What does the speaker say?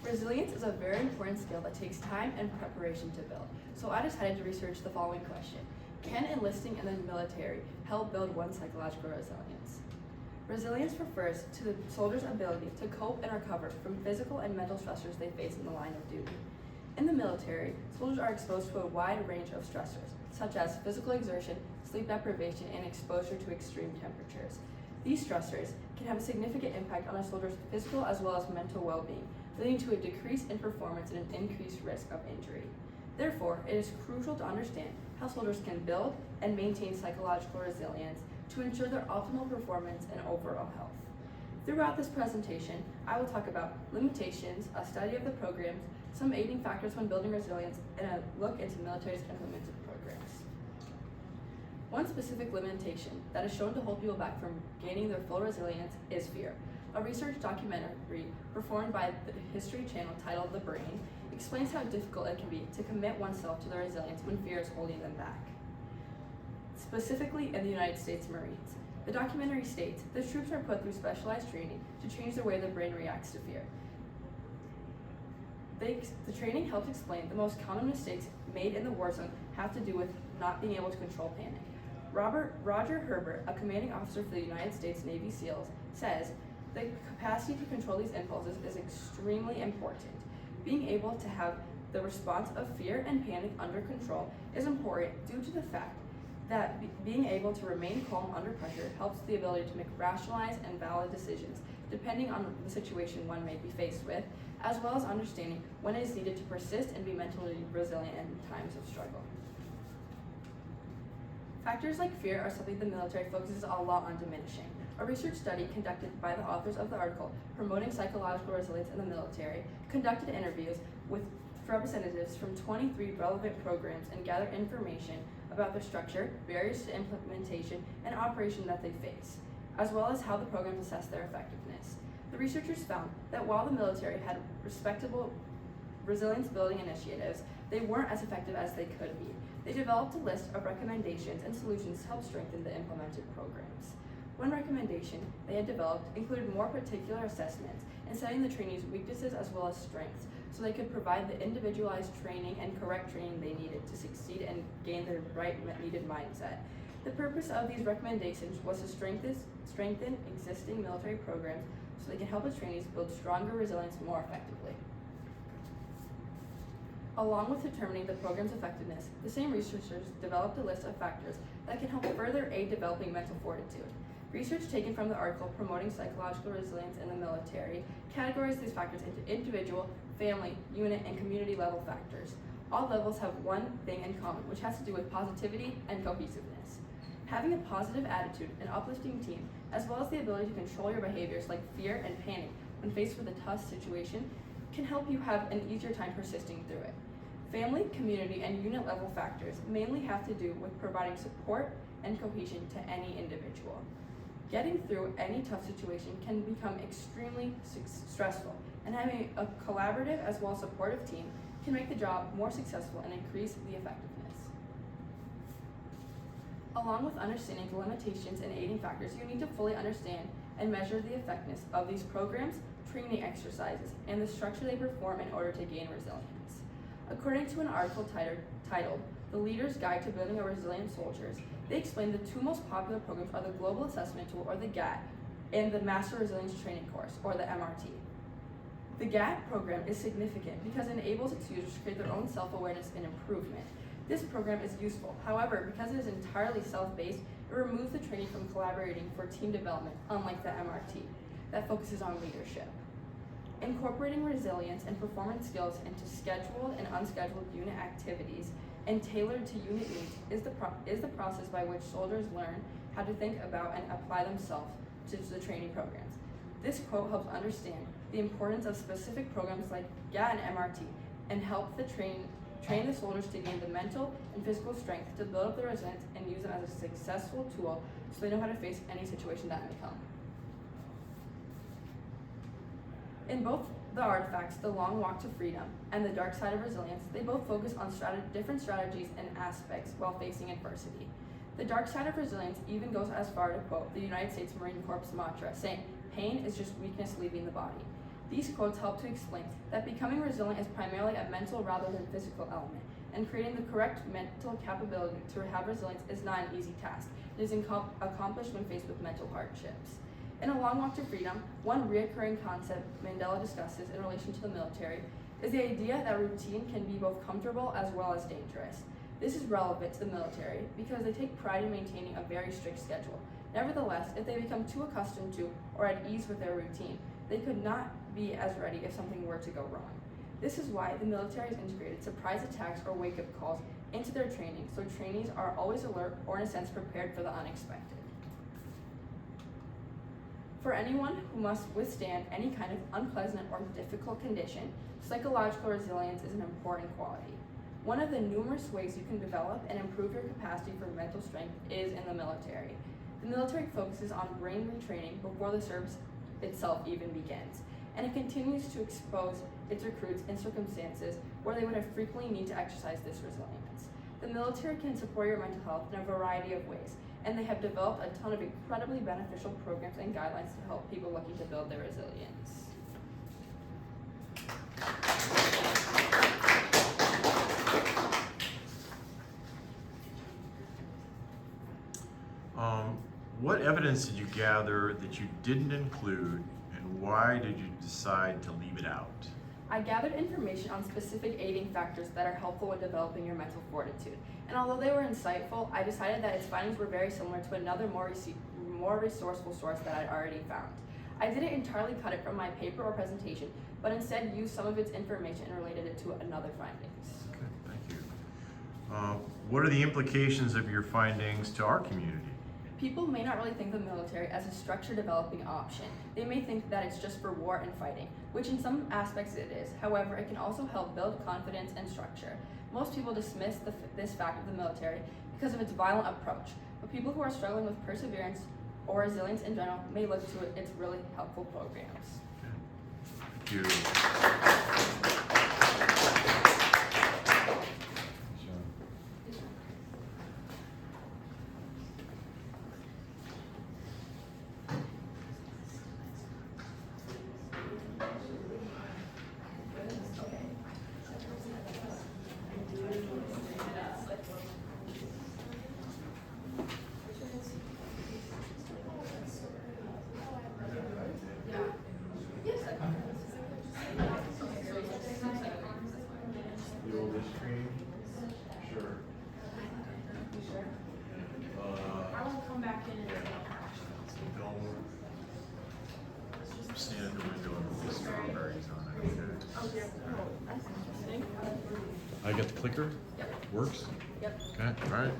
Resilience is a very important skill that takes time and preparation to build. So I decided to research the following question. Can enlisting in the military help build one's psychological resilience? Resilience refers to the soldier's ability to cope and recover from physical and mental stressors they face in the line of duty. In the military, soldiers are exposed to a wide range of stressors, such as physical exertion, sleep deprivation, and exposure to extreme temperatures. These stressors can have a significant impact on a soldier's physical as well as mental well-being, leading to a decrease in performance and an increased risk of injury. Therefore, it is crucial to understand how soldiers can build and maintain psychological resilience to ensure their optimal performance and overall health. Throughout this presentation, I will talk about limitations, a study of the programs, some aiding factors when building resilience, and a look into the military's implemented programs. One specific limitation that is shown to hold people back from gaining their full resilience is fear. A research documentary performed by the History Channel titled The Brain explains how difficult it can be to commit oneself to the resilience when fear is holding them back. Specifically in the United States Marines. The documentary states the troops are put through specialized training to change the way the brain reacts to fear. The training helps explain the most common mistakes made in the war zone have to do with not being able to control panic. Roger Herbert, a commanding officer for the United States Navy SEALs, says the capacity to control these impulses is extremely important. Being able to have the response of fear and panic under control is important due to the fact that being able to remain calm under pressure helps the ability to make rationalized and valid decisions, depending on the situation one may be faced with, as well as understanding when it is needed to persist and be mentally resilient in times of struggle. Factors like fear are something the military focuses a lot on diminishing. A research study conducted by the authors of the article, Promoting Psychological Resilience in the Military, conducted interviews with representatives from 23 relevant programs and gathered information about their structure, barriers to implementation, and operation that they face, as well as how the programs assess their effectiveness. The researchers found that while the military had respectable resilience building initiatives, they weren't as effective as they could be. They developed a list of recommendations and solutions to help strengthen the implemented programs. One recommendation they had developed included more particular assessments and setting the trainees' weaknesses as well as strengths, so they could provide the individualized training and correct training they needed to succeed and gain their right needed mindset. The purpose of these recommendations was to strengthen existing military programs so they can help its trainees build stronger resilience more effectively. Along with determining the program's effectiveness, the same researchers developed a list of factors that can help further aid developing mental fortitude. Research taken from the article Promoting Psychological Resilience in the Military categorized these factors into individual, family, unit, and community level factors. All levels have one thing in common, which has to do with positivity and cohesiveness. Having a positive attitude, an uplifting team, as well as the ability to control your behaviors like fear and panic when faced with a tough situation, can help you have an easier time persisting through it. Family, community, and unit level factors mainly have to do with providing support and cohesion to any individual. Getting through any tough situation can become extremely stressful, and having a collaborative as well as supportive team can make the job more successful and increase the effectiveness. Along with understanding the limitations and aiding factors, you need to fully understand and measure the effectiveness of these programs, training exercises, and the structure they perform in order to gain resilience. According to an article titled The Leader's Guide to Building a Resilient Soldiers, they explain the two most popular programs are the Global Assessment Tool, or the GAT, and the Master Resilience Training Course, or the MRT. The GAT program is significant because it enables its users to create their own self-awareness and improvement. This program is useful. However, because it is entirely self-based, it removes the training from collaborating for team development, unlike the MRT, that focuses on leadership. Incorporating resilience and performance skills into scheduled and unscheduled unit activities and tailored to unit needs is the process by which soldiers learn how to think about and apply themselves to the training programs. This quote helps understand the importance of specific programs like GAT and MRT and help train the soldiers to gain the mental and physical strength to build up their resilience and use them as a successful tool so they know how to face any situation that may come. In both the artifacts, The Long Walk to Freedom and The Dark Side of Resilience, they both focus on different strategies and aspects while facing adversity. The Dark Side of Resilience even goes as far to quote the United States Marine Corps mantra, saying, "Pain is just weakness leaving the body." These quotes help to explain that becoming resilient is primarily a mental rather than physical element, and creating the correct mental capability to have resilience is not an easy task. It is accomplished when faced with mental hardships. In A Long Walk to Freedom, one recurring concept Mandela discusses in relation to the military is the idea that routine can be both comfortable as well as dangerous. This is relevant to the military because they take pride in maintaining a very strict schedule. Nevertheless, if they become too accustomed to or at ease with their routine, they could not be as ready if something were to go wrong. This is why the military has integrated surprise attacks or wake-up calls into their training, so trainees are always alert or, in a sense, prepared for the unexpected. For anyone who must withstand any kind of unpleasant or difficult condition, psychological resilience is an important quality. One of the numerous ways you can develop and improve your capacity for mental strength is in the military. The military focuses on brain retraining before the service itself even begins, and it continues to expose its recruits in circumstances where they would have frequently need to exercise this resilience. The military can support your mental health in a variety of ways, and they have developed a ton of incredibly beneficial programs and guidelines to help people looking to build their resilience. What evidence did you gather that you didn't include, and why did you decide to leave it out? I gathered information on specific aiding factors that are helpful in developing your mental fortitude, and although they were insightful, I decided that its findings were very similar to another more resourceful source that I'd already found. I didn't entirely cut it from my paper or presentation, but instead used some of its information and related it to another findings. Okay, thank you. What are the implications of your findings to our community? People may not really think of the military as a structure developing option. They may think that it's just for war and fighting, which in some aspects it is. However, it can also help build confidence and structure. Most people dismiss this fact of the military because of its violent approach, but people who are struggling with perseverance or resilience in general may look to its really helpful programs. Okay. Thank you. The oldest screen? Sure. I won't come back in and Don't stand at the window and put strawberries on it. Okay. That's interesting. I get the clicker? Yep. Works? Yep. Okay, all right.